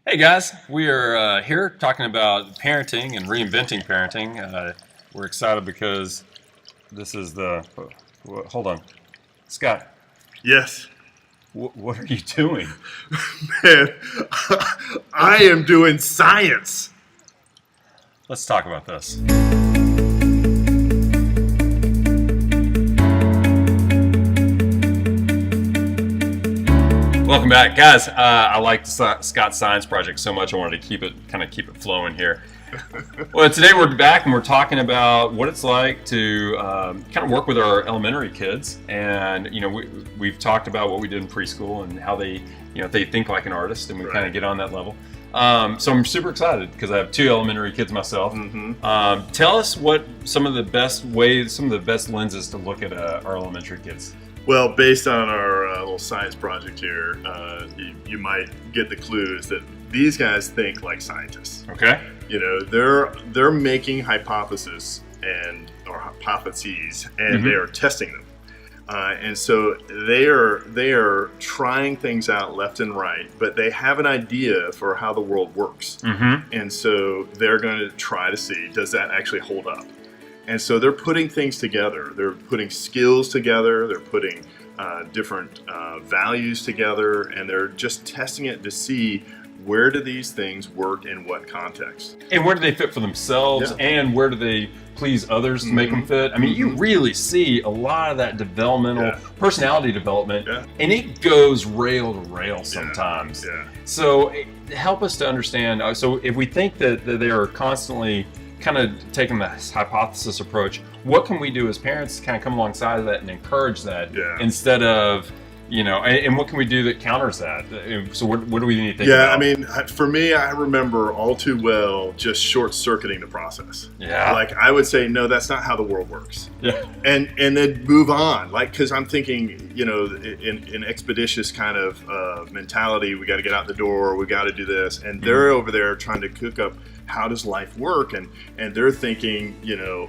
Hey guys, we are here talking about parenting and reinventing parenting. We're excited because this is hold on. Scott, Yes. what are you doing? Man, I am doing science. Let's talk about this. Welcome back, guys. I like the Scott Science Project so much. I wanted to keep it flowing here. Well, today we're back and we're talking about what it's like to kind of work with our elementary kids. And we've talked about what we did in preschool and how they think like an artist, and we kind of get on that level. So I'm super excited because I have two elementary kids myself. Mm-hmm. Tell us what some of the best lenses to look at our elementary kids. Well, based on our little science project here, you might get the clues that these guys think like scientists. Okay. They're making hypotheses and Mm-hmm. they are testing them, and so they are trying things out left and right, but they have an idea for how the world works, Mm-hmm. and so they're going to try to see, does that actually hold up? And so they're putting things together. They're putting skills together. They're putting different values together, and they're just testing it to see where do these things work in what context. And where do they fit for themselves, and where do they please others to make them fit? I mean, you really see a lot of that developmental personality development, and it goes rail to rail sometimes. So help us to understand. So if we think that they are constantly kind of taking this hypothesis approach, what can we do as parents to kind of come alongside of that and encourage that instead of, and what can we do that counters that? So what do we need to think about? I mean, for me, I remember all too well just short-circuiting the process. Like, I would say, no, that's not how the world works. And then move on. Like, because I'm thinking, in expeditious kind of mentality, we got to get out the door, we got to do this. And they're over there trying to cook up, how does life work? And they're thinking,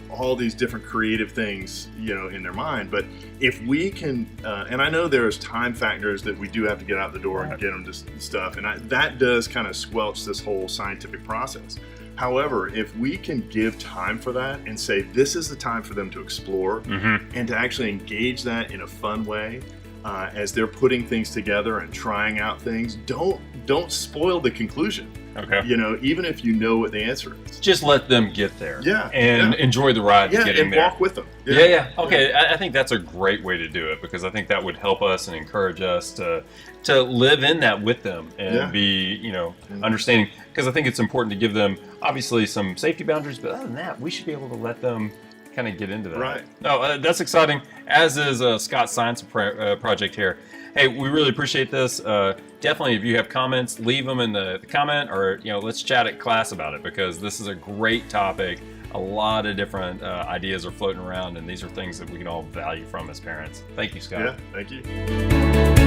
all these different creative things, in their mind. But if we can, and I know there's time factors that we do have to get out the door and get them to stuff, and that does kind of squelch this whole scientific process. However, if we can give time for that and say this is the time for them to explore and to actually engage that in a fun way, as they're putting things together and trying out things, don't spoil the conclusion. Okay. Even if you know what the answer is. Just let them get there. And enjoy the ride getting there. And walk with them. Okay. I think that's a great way to do it, because I think that would help us and encourage us to live in that with them and be, understanding. Because I think it's important to give them, obviously, some safety boundaries, but other than that, we should be able to let them kind of get into that. Right. No, that's exciting, as is Scott Science Project here. Hey, we really appreciate this. Definitely, if you have comments, leave them in the comment, or let's chat at class about it, because this is a great topic. A lot of different ideas are floating around, and these are things that we can all value from as parents. Thank you, Scott. Yeah, thank you.